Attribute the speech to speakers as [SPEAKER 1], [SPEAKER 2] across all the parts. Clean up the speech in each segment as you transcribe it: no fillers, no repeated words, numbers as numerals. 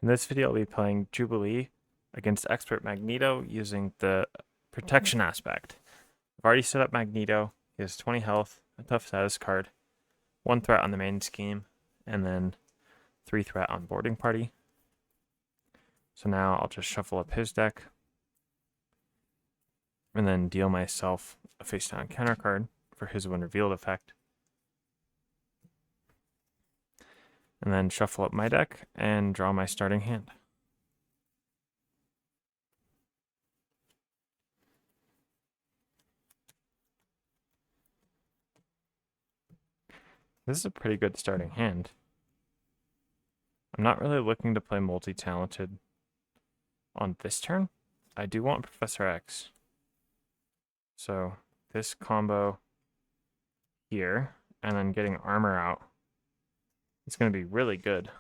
[SPEAKER 1] In this video, I'll be playing Jubilee against Expert Magneto using the protection aspect. I've already set up Magneto. He has 20 health, a tough status card, 1 threat on the main scheme, and then 3 threat on boarding party. So now I'll just shuffle up his deck and then deal myself a face down counter card for his when revealed effect. And then shuffle up my deck and draw my starting hand. This is a pretty good starting hand. I'm not really looking to play multi-talented on this turn. I do want Professor X. So this combo here, and then getting armor out, it's going to be really good.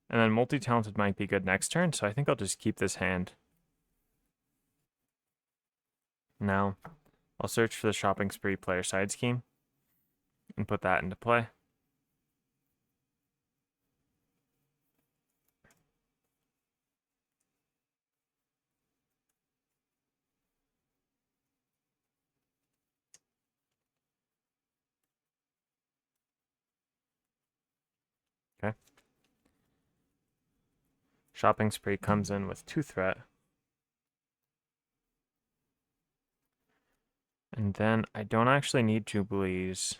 [SPEAKER 1] And then multi-talented might be good next turn, so I think I'll just keep this hand. Now, I'll search for the shopping spree player side scheme and put that into play. Okay. Shopping spree comes in with 2 threat. And then I don't actually need Jubilee's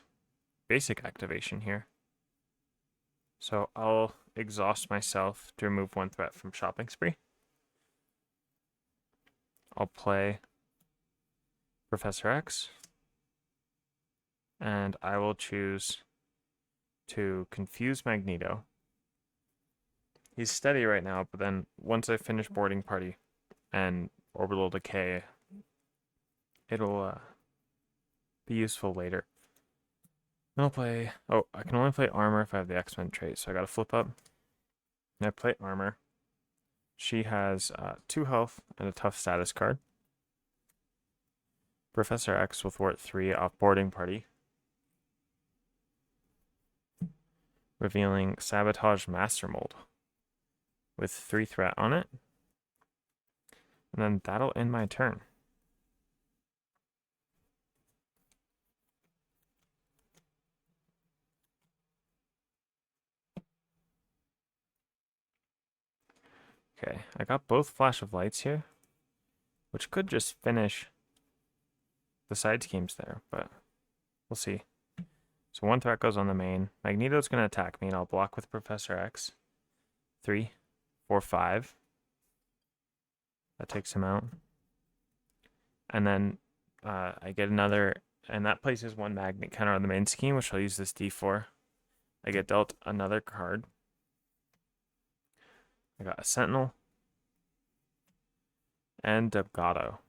[SPEAKER 1] basic activation here. So I'll exhaust myself to remove 1 threat from shopping spree. I'll play Professor X. And I will choose to confuse Magneto. He's steady right now, but then once I finish boarding party and orbital decay, it'll be useful later. Then I'll play, I can only play armor if I have the X-Men trait, so I gotta flip up. And I play armor. She has 2 health and a tough status card. Professor X will thwart 3 off boarding party, revealing Sabotage Master Mold with 3 threat on it. And then that'll end my turn. Okay, I got both Flash of Lights here, which could just finish the side schemes there, but we'll see. So 1 threat goes on the main. Magneto's going to attack me, and I'll block with Professor X. 3, 4, 5. That takes him out. And then I get another, and that places 1 magnet counter on the main scheme, which I'll use this D4. I get dealt another card. I got a Sentinel and Delgado.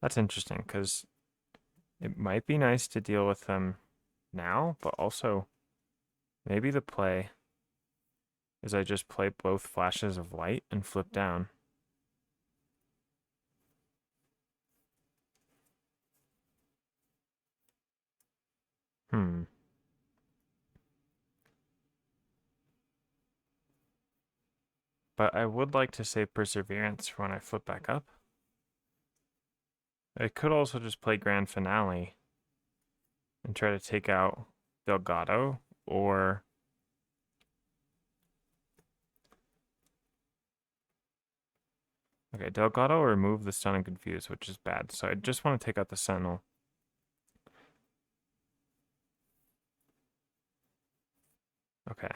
[SPEAKER 1] That's interesting, because it might be nice to deal with them now, but also maybe the play is I just play both flashes of light and flip down. But I would like to save Perseverance for when I flip back up. I could also just play Grand Finale and try to take out Delgado, or okay, Delgado will remove the stun and confuse, which is bad. So I just want to take out the Sentinel. Okay.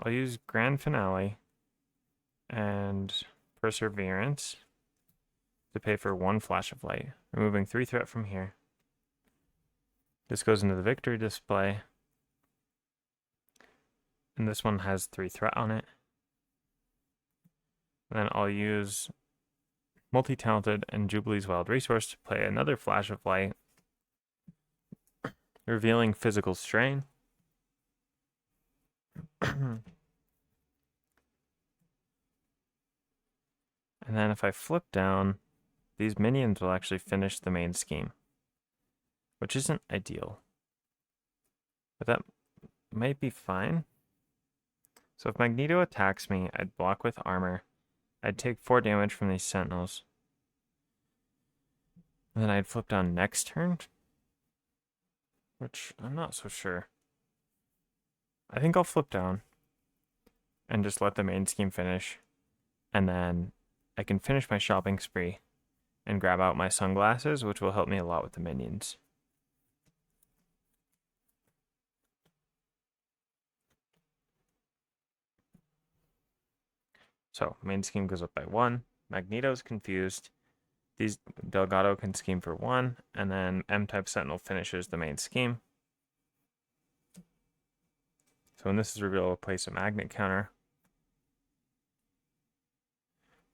[SPEAKER 1] I'll use Grand Finale and Perseverance to pay for 1 Flash of Light, removing 3 threat from here. This goes into the victory display, and this one has 3 threat on it. And then I'll use Multi-Talented and Jubilee's Wild Resource to play another Flash of Light, revealing Physical Strain. And then if I flip down, these minions will actually finish the main scheme. which isn't ideal. But that might be fine. So if Magneto attacks me, I'd block with armor. I'd take 4 damage from these sentinels. And then I'd flip down next turn, which I'm not so sure. I think I'll flip down and just let the main scheme finish. And then I can finish my shopping spree and grab out my sunglasses, which will help me a lot with the minions. So main scheme goes up by 1. Magneto's confused. These Delgado can scheme for 1, and then M-type Sentinel finishes the main scheme. So when this is revealed, I'll place a magnet counter.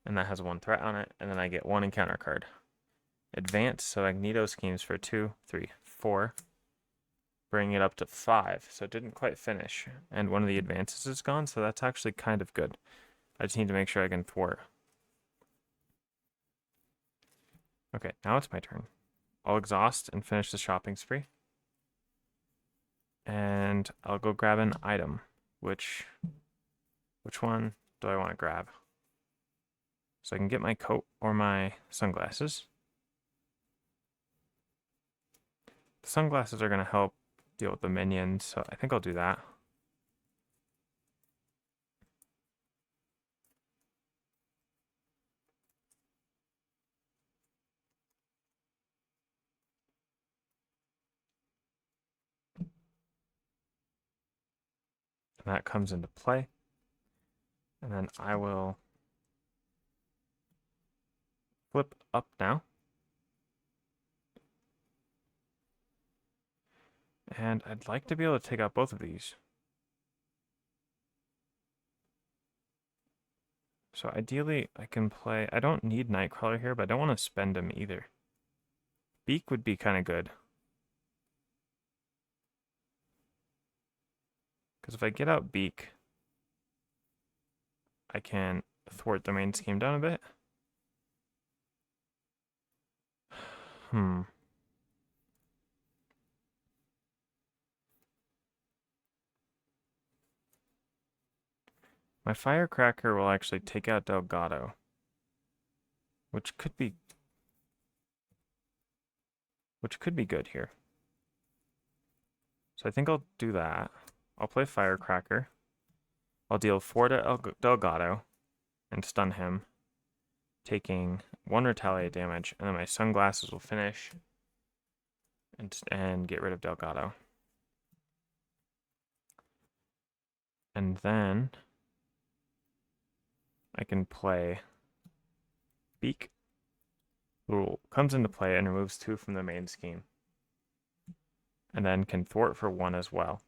[SPEAKER 1] And that has 1 threat on it, and then I get 1 encounter card. Advance, so Magneto schemes for 2, 3, 4. Bring it up to 5, so it didn't quite finish. And one of the advances is gone, so that's actually kind of good. I just need to make sure I can thwart. Okay, now it's my turn. I'll exhaust and finish the shopping spree. And I'll go grab an item. Which one do I want to grab? So I can get my coat or my sunglasses. The sunglasses are going to help deal with the minions, so I think I'll do that. And that comes into play. And then I will flip up now. And I'd like to be able to take out both of these. So ideally, I can play... I don't need Nightcrawler here, but I don't want to spend him either. Beak would be kind of good. Because if I get out Beak, I can thwart the main scheme down a bit. My Firecracker will actually take out Delgado, which could be good here. So I think I'll do that. I'll play Firecracker. I'll deal 4 to Delgado and stun him, taking 1 retaliate damage, and then my sunglasses will finish and get rid of Delgado. And then I can play Beak, who comes into play and removes 2 from the main scheme. And then can thwart for 1 as well.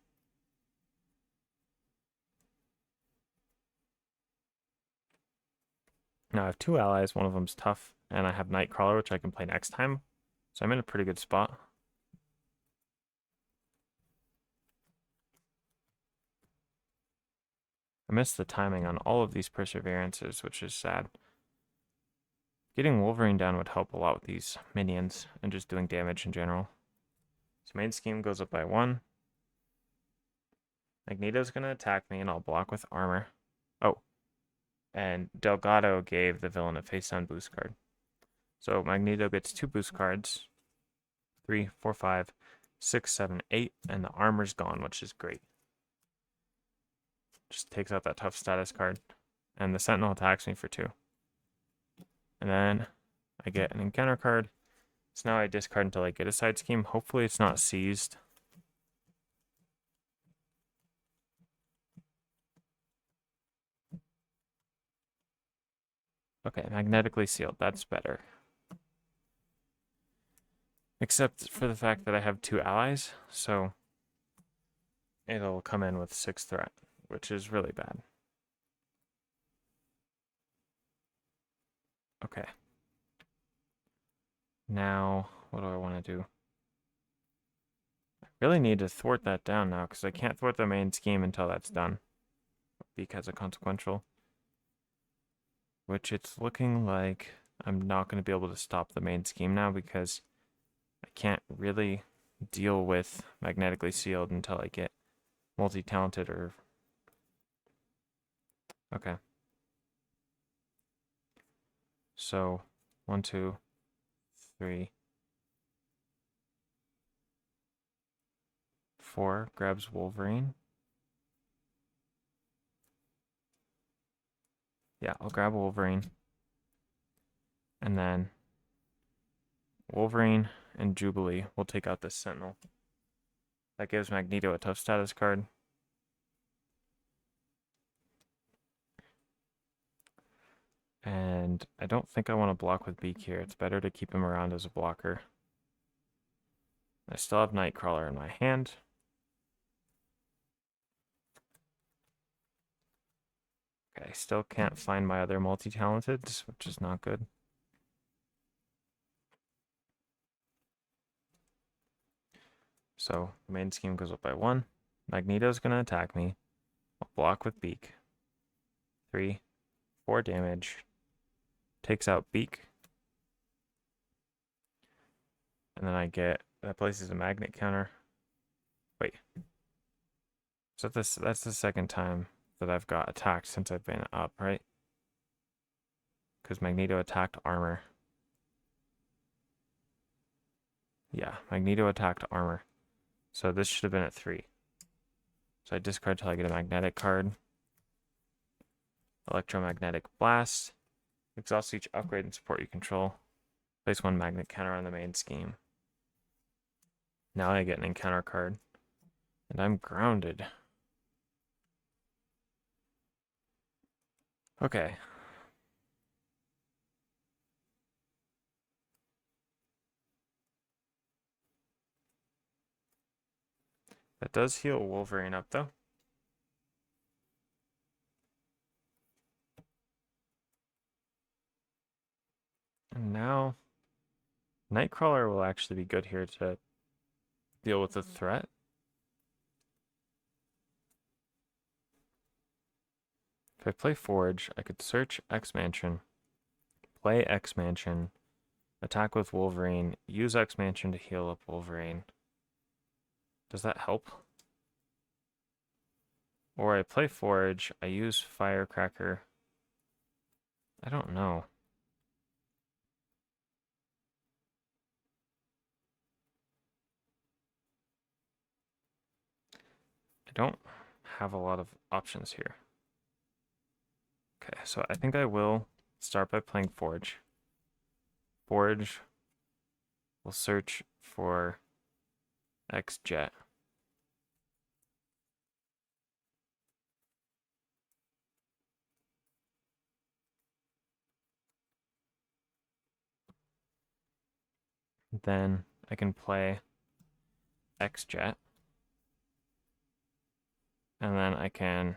[SPEAKER 1] Now I have 2 allies, one of them's tough, and I have Nightcrawler, which I can play next time. So I'm in a pretty good spot. I missed the timing on all of these perseverances, which is sad. Getting Wolverine down would help a lot with these minions and just doing damage in general. So main scheme goes up by 1. Magneto's going to attack me and I'll block with armor. Oh, and Delgado gave the villain a face down boost card. So Magneto gets 2 boost cards. 3, 4, 5, 6, 7, 8, and the armor's gone, which is great. Just takes out that tough status card. And the Sentinel attacks me for 2. And then I get an encounter card. So now I discard until I get a side scheme. Hopefully it's not seized. Okay, magnetically sealed. That's better. Except for the fact that I have 2 allies, so it'll come in with 6 threat, which is really bad. Okay. Now, what do I want to do? I really need to thwart that down now, because I can't thwart the main scheme until that's done. Because of consequential. Which it's looking like I'm not going to be able to stop the main scheme now, because I can't really deal with magnetically sealed until I get multi-talented or... Okay. So, 1, 2, 3, 4 grabs Wolverine. Yeah, I'll grab Wolverine. And then Wolverine and Jubilee will take out this Sentinel. That gives Magneto a tough status card. And I don't think I want to block with Beak here. It's better to keep him around as a blocker. I still have Nightcrawler in my hand. Okay, I still can't find my other multi-talenteds, which is not good. So, the main scheme goes up by 1. Magneto's going to attack me. I'll block with Beak. 3, 4 damage. Takes out Beak. And then that places a magnet counter. Wait. So that's the second time that I've got attacked since I've been up, right? Because Magneto attacked armor. Yeah, Magneto attacked armor. So this should have been at 3. So I discard till I get a magnetic card. Electromagnetic Blast. Exhaust each upgrade and support you control. Place 1 magnet counter on the main scheme. Now I get an encounter card. And I'm grounded. Okay. That does heal Wolverine up, though. And now, Nightcrawler will actually be good here to deal with the threat. If I play Forge, I could search X-Mansion, play X-Mansion, attack with Wolverine, use X-Mansion to heal up Wolverine. Does that help? Or I play Forge, I use Firecracker. I don't know. I don't have a lot of options here. Okay, so I think I will start by playing Forge. Forge will search for X-Jet. Then I can play X-Jet. And then I can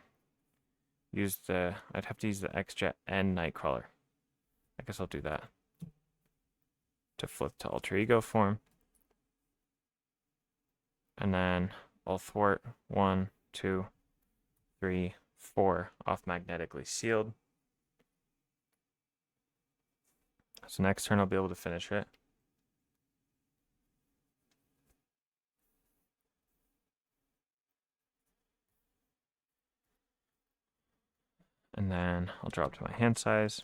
[SPEAKER 1] use I'd have to use the X-Jet and Nightcrawler. I guess I'll do that. To flip to Alter Ego form. And then I'll thwart 1, 2, 3, 4 off magnetically sealed. So next turn I'll be able to finish it. And then I'll drop to my hand size.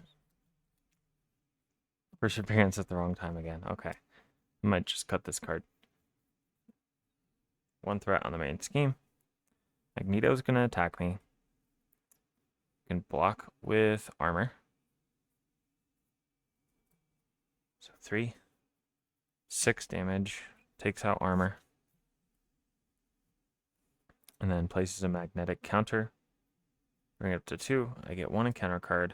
[SPEAKER 1] First appearance at the wrong time again. Okay. I might just cut this card. 1 threat on the main scheme. Magneto's going to attack me. Can block with armor. So 3. 6 damage. Takes out armor. And then places a magnetic counter. Bring it up to 2. I get 1 encounter card.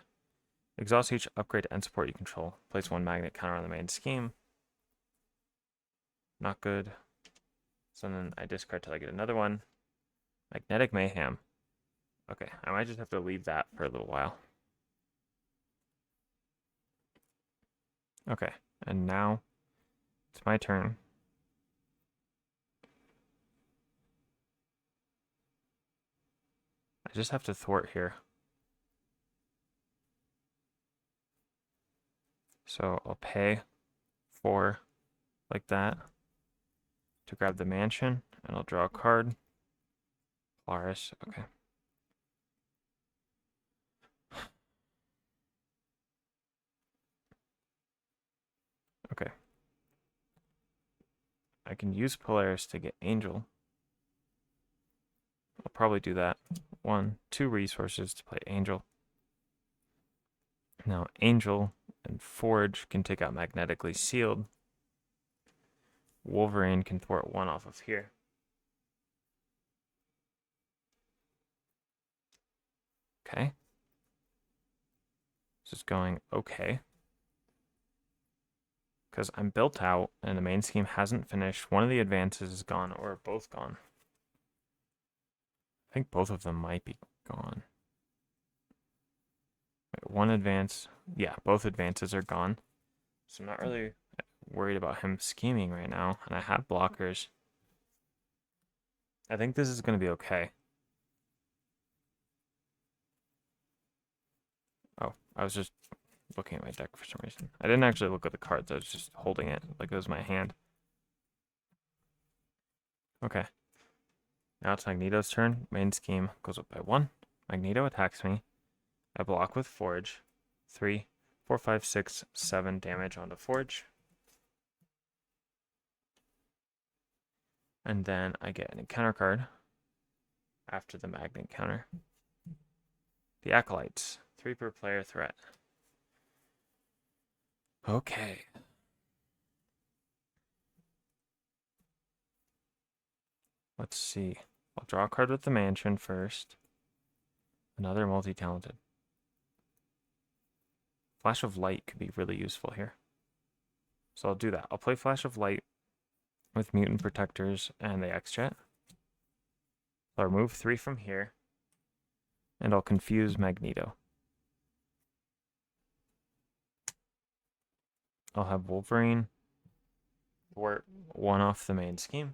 [SPEAKER 1] Exhaust each upgrade and support you control. Place 1 magnet counter on the main scheme. Not good. So then I discard till I get another one. Magnetic Mayhem. Okay, I might just have to leave that for a little while. Okay, and now it's my turn. I just have to thwart here. So I'll pay 4 like that. to grab the mansion, and I'll draw a card. Polaris, okay. Okay. I can use Polaris to get Angel. I'll probably do that. 2 resources to play Angel. Now, Angel and Forge can take out Magnetically Sealed. Wolverine can thwart 1 off of here. Okay. This is going okay. Because I'm built out and the main scheme hasn't finished. One of the advances is gone or both gone. I think both of them might be gone. Wait, 1 advance. Yeah, both advances are gone. So I'm not really worried about him scheming right now. And I have blockers. I think this is going to be okay. Oh, I was just looking at my deck for some reason. I didn't actually look at the cards. I was just holding it like it was my hand. Okay. Now it's Magneto's turn. Main scheme goes up by 1. Magneto attacks me. I block with Forge. 3, 4, 5, 6, 7 damage onto Forge. And then I get an encounter card after the Magnet counter. The Acolytes. 3 per player threat. Okay. Let's see. I'll draw a card with the mansion first. Another multi-talented. Flash of Light could be really useful here. So I'll do that. I'll play Flash of Light with Mutant Protectors and the X-Jet. I'll remove 3 from here. And I'll confuse Magneto. I'll have Wolverine thwart 1 off the main scheme.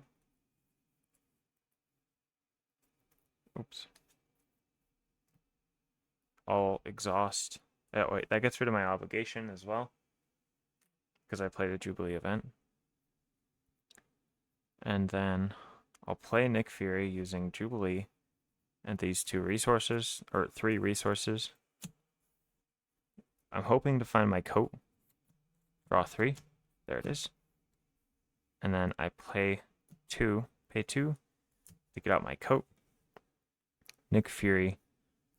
[SPEAKER 1] Oops. I'll exhaust. Wait, that gets rid of my obligation as well. Because I played a Jubilee event. And then I'll play Nick Fury using Jubilee and these 2 resources, or 3 resources. I'm hoping to find my coat. Draw 3. There it is. And then I play 2, pay 2 to get out my coat. Nick Fury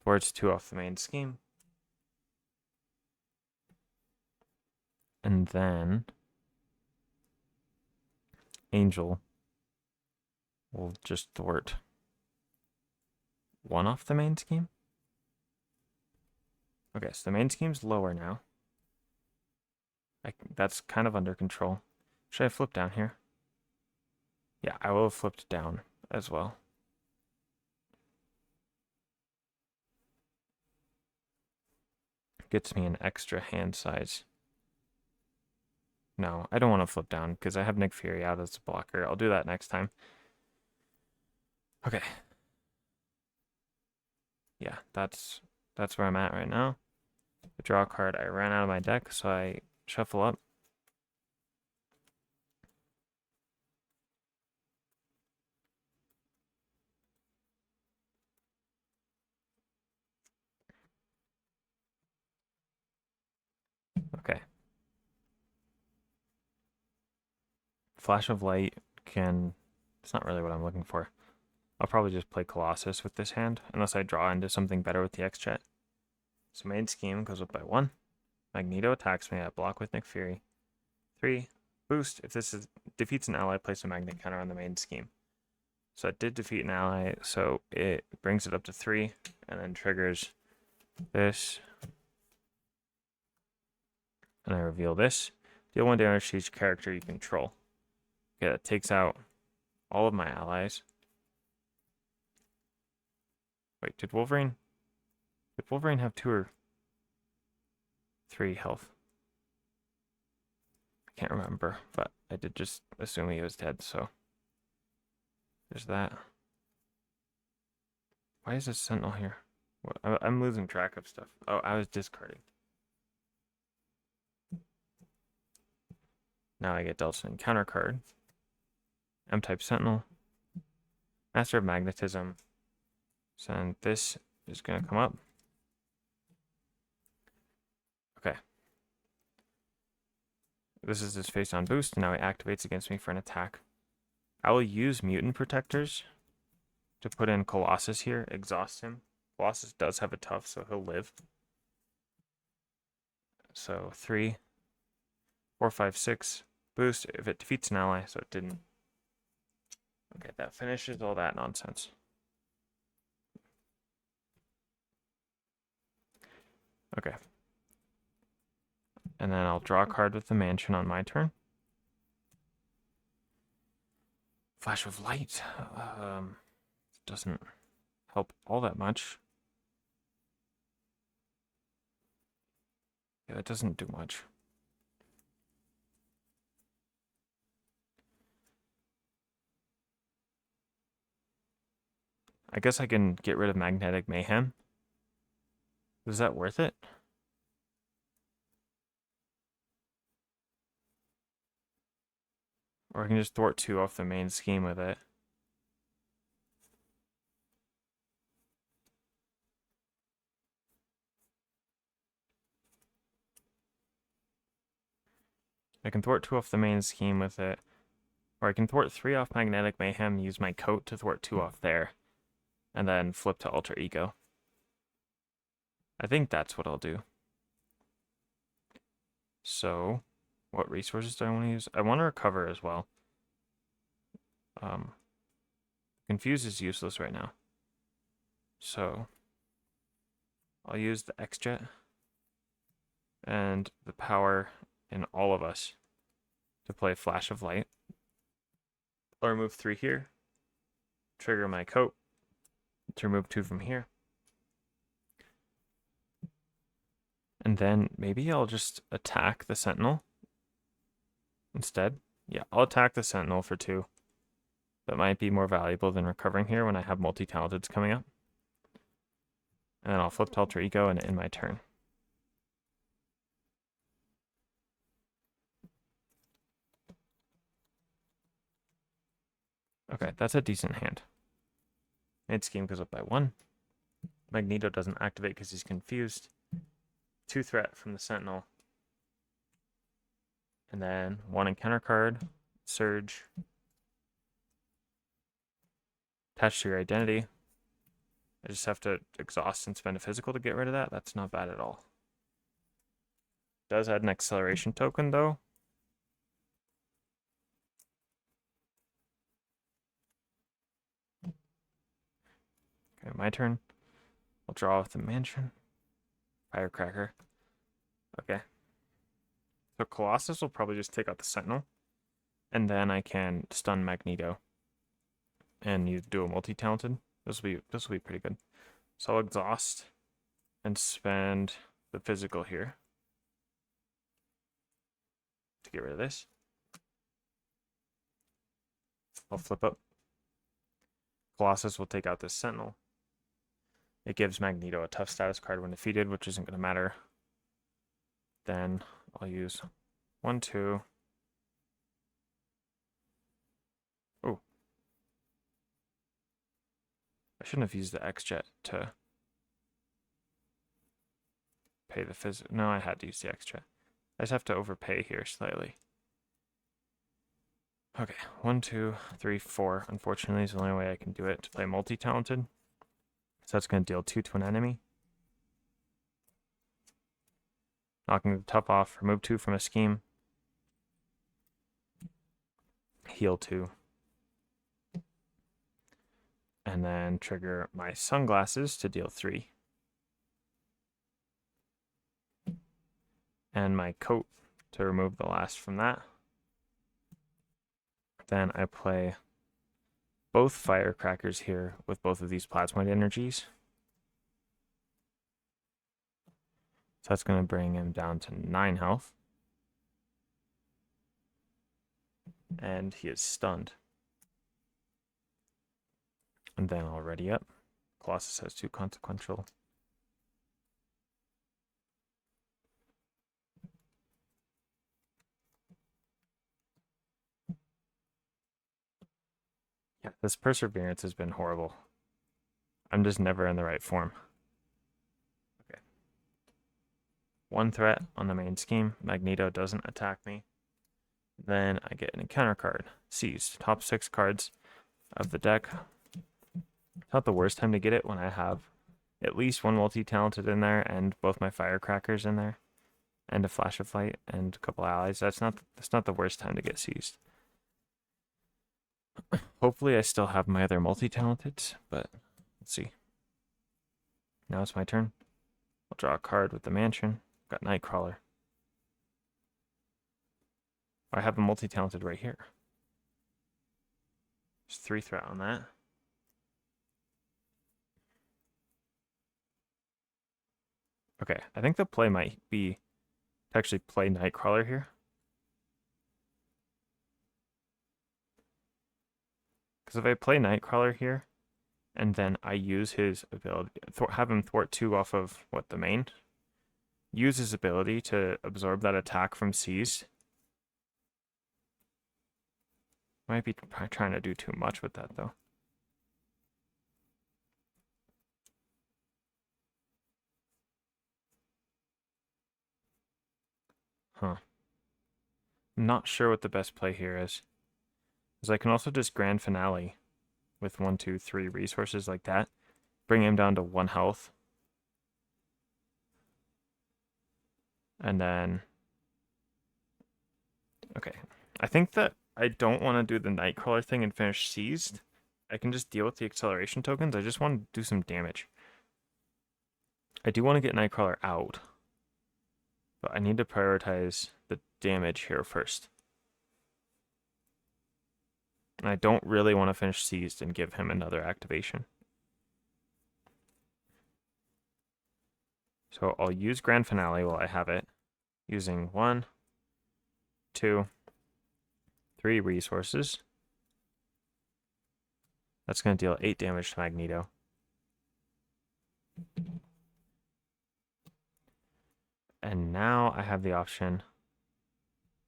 [SPEAKER 1] thwarts 2 off the main scheme. And then Angel will just thwart 1 off the main scheme. Okay, so the main scheme's lower now. That's kind of under control. Should I flip down here? Yeah, I will have flipped down as well. Gets me an extra hand size. No, I don't want to flip down because I have Nick Fury out as a blocker. I'll do that next time. Okay. Yeah, that's where I'm at right now. I draw a card. I ran out of my deck, so I shuffle up. Okay. Flash of Light can... It's not really what I'm looking for. I'll probably just play Colossus with this hand, unless I draw into something better with the X-Jet. So main scheme goes up by 1. Magneto attacks me. I block with Nick Fury. 3. Boost. If this defeats an ally, place a magnet counter on the main scheme. So it did defeat an ally, so it brings it up to 3, and then triggers this. And I reveal this. Deal 1 damage to each character you control. Okay, that takes out all of my allies. Wait, did Wolverine have 2 or 3 health? I can't remember, but I did just assume he was dead, so there's that. Why is this Sentinel here? I'm losing track of stuff. Oh, I was discarding. Now I get dealt an encounter card. M-type Sentinel. Master of Magnetism. So this is going to come up. Okay. This is his face-on boost, and now he activates against me for an attack. I will use Mutant Protectors to put in Colossus here, exhaust him. Colossus does have a tough, so he'll live. So 3, 4, 5, 6, boost if it defeats an ally, so it didn't. Okay, that finishes all that nonsense. Okay. And then I'll draw a card with the mansion on my turn. Flash of Light doesn't help all that much. Yeah, it doesn't do much. I guess I can get rid of Magnetic Mayhem. Is that worth it? Or I can just thwart 2 off the main scheme with it. I can thwart 2 off the main scheme with it. Or I can thwart 3 off Magnetic Mayhem, use my coat to thwart 2 off there. And then flip to Alter Ego. I think that's what I'll do. So, what resources do I want to use? I want to recover as well. Confuse is useless right now. So, I'll use the X-Jet and the power in all of us to play Flash of Light. I'll remove 3 here. Trigger my coat to remove 2 from here. And then maybe I'll just attack the Sentinel instead. Yeah, I'll attack the Sentinel for 2. That might be more valuable than recovering here when I have multi-talenteds coming up. And then I'll flip to Alter Ego and end my turn. Okay, that's a decent hand. Mid scheme goes up by 1. Magneto doesn't activate because he's confused. 2 threat from the Sentinel. And then 1 encounter card, Surge. Attached to your identity. I just have to exhaust and spend a physical to get rid of that. That's not bad at all. Does add an acceleration token though. Okay, my turn. I'll draw with the mansion. Firecracker. Okay. So Colossus will probably just take out the Sentinel. And then I can stun Magneto. And you do a multi-talented. This will be pretty good. So I'll exhaust and spend the physical here to get rid of this. I'll flip up. Colossus will take out this Sentinel. It gives Magneto a tough status card when defeated, which isn't going to matter. Then I'll use 1, 2. Oh. I shouldn't have used the X-Jet to pay the phys. No, I had to use the X-Jet. I just have to overpay here slightly. Okay, 1, 2, 3, 4. Unfortunately, is the only way I can do it to play multi-talented. So that's going to deal 2 to an enemy. Knocking the tough off, remove 2 from a scheme. Heal 2. And then trigger my sunglasses to deal 3. And my coat to remove the last from that. Then I play both firecrackers here with both of these plasmoid energies. So that's going to bring him down to 9 health. And he is stunned. And then I'll ready up. Colossus has 2 consequential. Yeah, this perseverance has been horrible. I'm just never in the right form. Okay. One threat on the main scheme. Magneto doesn't attack me. Then I get an encounter card. Seized. Top 6 cards of the deck. It's not the worst time to get it when I have at least one multi-talented in there and both my firecrackers in there. And a flash of light and a couple allies. That's not the worst time to get seized. Hopefully I still have my other multi-talenteds, but let's see. Now it's my turn. I'll draw a card with the mansion. Got Nightcrawler. I have a multi-talented right here. There's 3 threat on that. Okay, I think the play might be to actually play Nightcrawler here. Because if I play Nightcrawler here, and then I use his ability, have him thwart 2 off of, what, the main? Use his ability to absorb that attack from seized. Might be trying to do too much with that, though. Huh. I'm not sure what the best play here is. Because I can also just Grand Finale with 1, 2, 3 resources like that. Bring him down to 1 health. And then... Okay. I think that I don't want to do the Nightcrawler thing and finish seized. I can just deal with the acceleration tokens. I just want to do some damage. I do want to get Nightcrawler out. But I need to prioritize the damage here first. And I don't really want to finish seized and give him another activation. So I'll use Grand Finale while I have it. Using 1, 2, 3 resources. That's going to deal 8 damage to Magneto. And now I have the option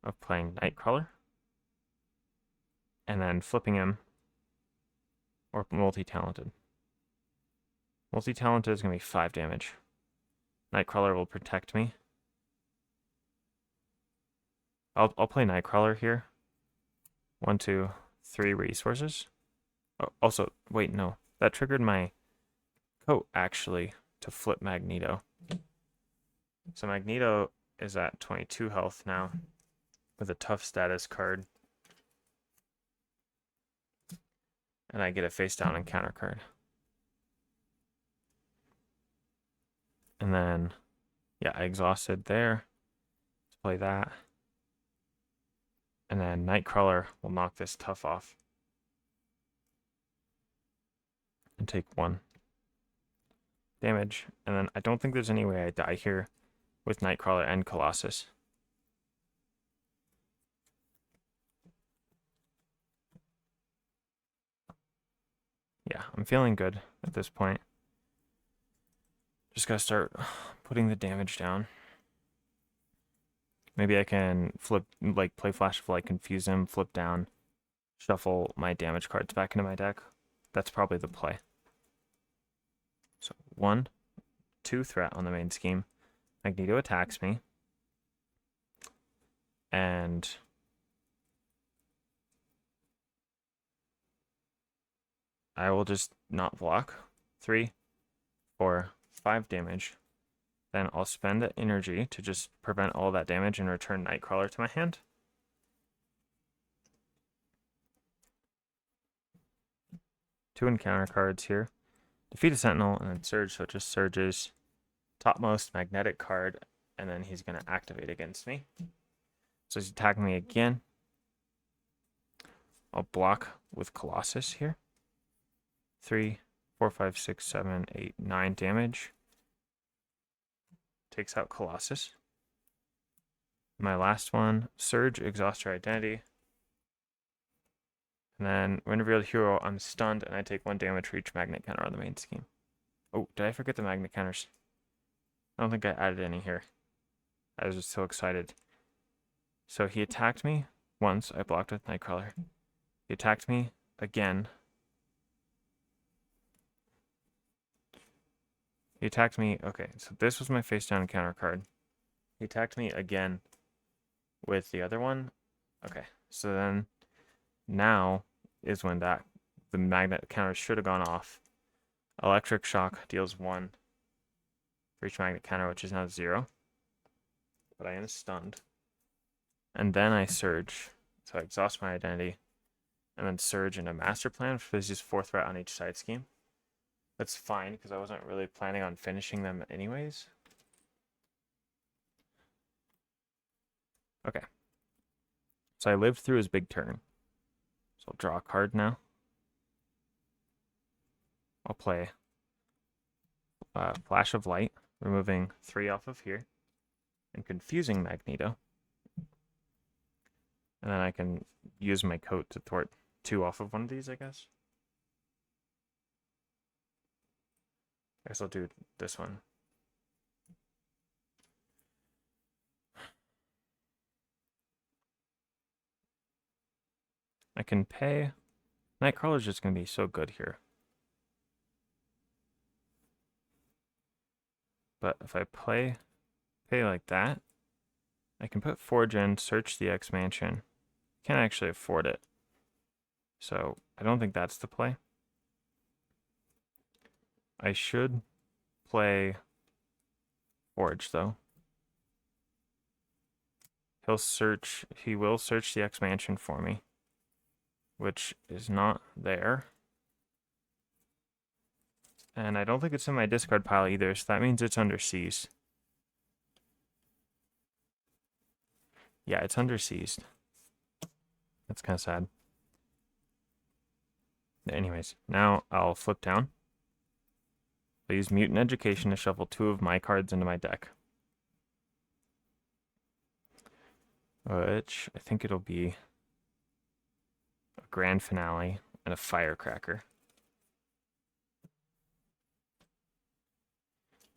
[SPEAKER 1] of playing Nightcrawler. And then flipping him. Or multi-talented. Multi-talented is going to be 5 damage. Nightcrawler will protect me. I'll play Nightcrawler here. 1, 2, 3 resources. Oh, also, wait, no. That triggered my coat, actually, to flip Magneto. So Magneto is at 22 health now with a tough status card. And I get a face down encounter card. And then, yeah, I exhausted there. Let's play that. And then Nightcrawler will knock this tough off. And take 1 damage. And then I don't think there's any way I die here with Nightcrawler and Colossus. Yeah, I'm feeling good at this point. Just gotta start putting the damage down. Maybe I can flip, like, play Flash of Light, confuse him, flip down, shuffle my damage cards back into my deck. That's probably the play. So 1, 2 threat on the main scheme. Magneto attacks me. And I will just not block. 3, 4, 5 damage. Then I'll spend the energy to just prevent all that damage and return Nightcrawler to my hand. Two encounter cards here. Defeat a Sentinel and then Surge, so it just surges. Topmost magnetic card, and then he's going to activate against me. So he's attacking me again. I'll block with Colossus here. 3, 4, 5, 6, 7, 8, 9 damage. Takes out Colossus. My last one, Surge, exhaust your identity. And then when revealed hero, I'm stunned and I take 1 damage for each magnet counter on the main scheme. Oh, did I forget the magnet counters? I don't think I added any here. I was just so excited. So he attacked me once. I blocked with Nightcrawler. He attacked me again He attacked me. Okay, so this was my face down counter card. He attacked me again with the other one. Okay, so then now is when the magnet counter should have gone off. Electric shock deals 1 for each magnet counter, which is now 0. But I am stunned. And then I surge. So I exhaust my identity. And then surge into master plan for this is 4 threat on each side scheme. That's fine because I wasn't really planning on finishing them anyways. Okay. So I lived through his big turn. So I'll draw a card now. I'll play Flash of Light, removing 3 off of here, and confusing Magneto. And then I can use my coat to thwart 2 off of one of these, I guess. I guess I'll do this one. I can pay. Nightcrawler's just going to be so good here. But if I pay like that, I can put Forge in, search the X Mansion. Can't actually afford it. So I don't think that's the play. I should play Forge though. He will search the X Mansion for me, which is not there. And I don't think it's in my discard pile either, so that means it's under seized. Yeah, it's under seized. That's kind of sad. Anyways, now I'll flip down. I'll use Mutant Education to shuffle 2 of my cards into my deck. Which I think it'll be a Grand Finale and a Firecracker.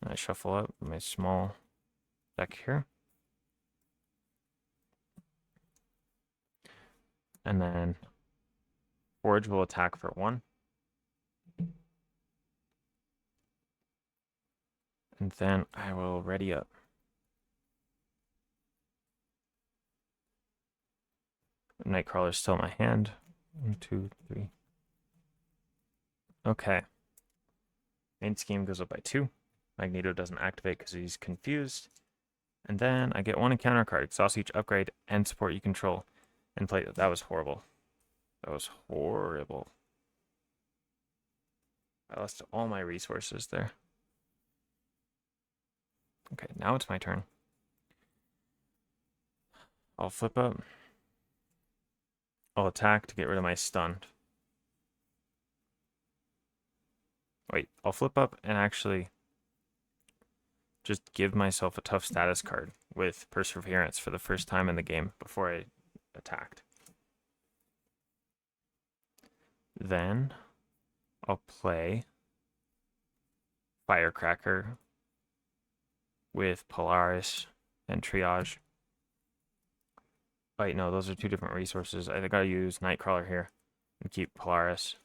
[SPEAKER 1] I shuffle up my small deck here. And then Forge will attack for 1. And then I will ready up. Nightcrawler's still in my hand. 1, 2, 3. Okay. Main scheme goes up by 2. Magneto doesn't activate because he's confused. And then I get 1 encounter card. Exhaust each upgrade and support you control. And play. That was horrible. That was horrible. I lost all my resources there. Okay, now it's my turn. I'll flip up. I'll attack to get rid of my stunned. Wait, I'll flip up and actually just give myself a tough status card with Perseverance for the first time in the game before I attacked. Then I'll play Firecracker with Polaris and Triage. Wait, no, those are 2 different resources. I think I'll use Nightcrawler here and keep Polaris.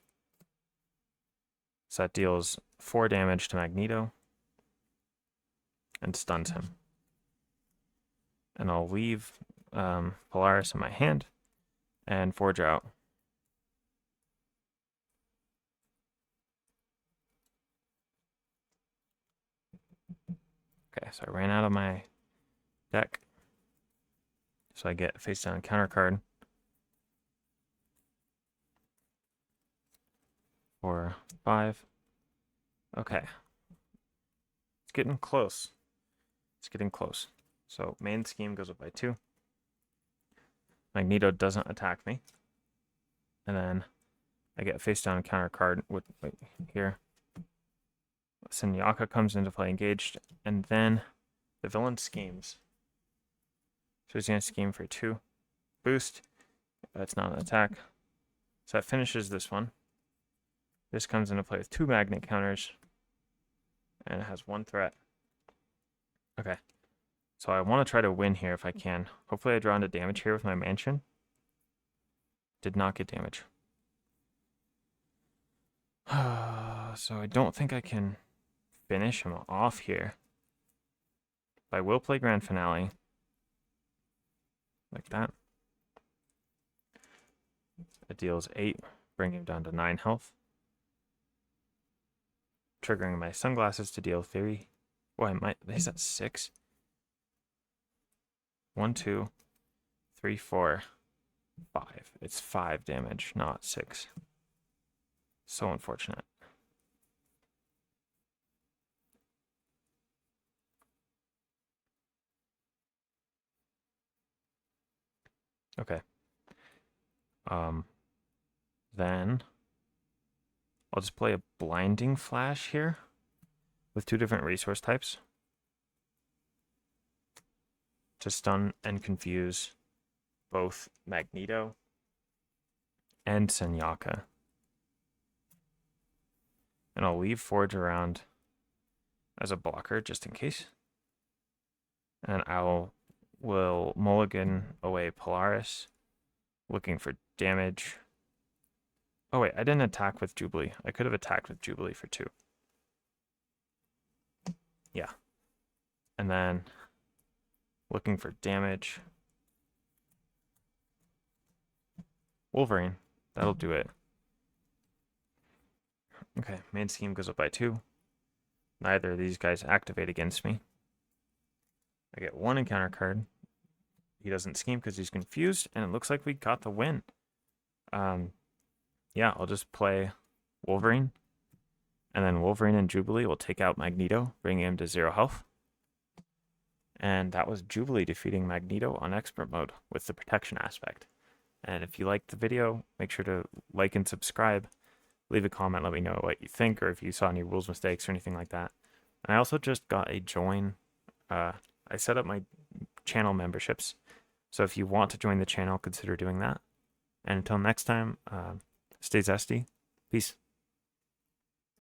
[SPEAKER 1] So that deals 4 damage to Magneto and stuns him. And I'll leave Polaris in my hand and Forge out. Okay, so I ran out of my deck. So I get face down counter card for 5. Okay. It's getting close. It's getting close. So main scheme goes up by 2. Magneto doesn't attack me. And then I get face down counter card with here. Senyaka comes into play engaged, and then the villain schemes. So he's going to scheme for 2. Boost. That's not an attack. So that finishes this one. This comes into play with 2 magnet counters. And it has 1 threat. Okay. So I want to try to win here if I can. Hopefully I draw into damage here with my mansion. Did not get damage. So I don't think I can finish him off here. I will play Grand Finale. Like that. It deals 8, bringing him down to 9 health. Triggering my sunglasses to deal 3. Oh, he's at 6. 1, 2, 3, 4, 5. It's 5 damage, not 6. So unfortunate. Okay. Then I'll just play a blinding flash here with 2 different resource types to stun and confuse both Magneto and Senyaka. And I'll leave Forge around as a blocker just in case. And will mulligan away Polaris, looking for damage. Oh wait, I didn't attack with Jubilee. I could have attacked with Jubilee for 2. Yeah. And then looking for damage. Wolverine. That'll do it. Okay, main scheme goes up by 2. Neither of these guys activate against me. I get 1 encounter card. He doesn't scheme because he's confused, and it looks like we got the win. Yeah, I'll just play Wolverine. And then Wolverine and Jubilee will take out Magneto, bringing him to 0 health. And that was Jubilee defeating Magneto on expert mode with the protection aspect. And if you liked the video, make sure to like and subscribe. Leave a comment, let me know what you think, or if you saw any rules mistakes or anything like that. And I also just got a join. I set up my channel memberships. So if you want to join the channel, consider doing that. And until next time, stay zesty. Peace.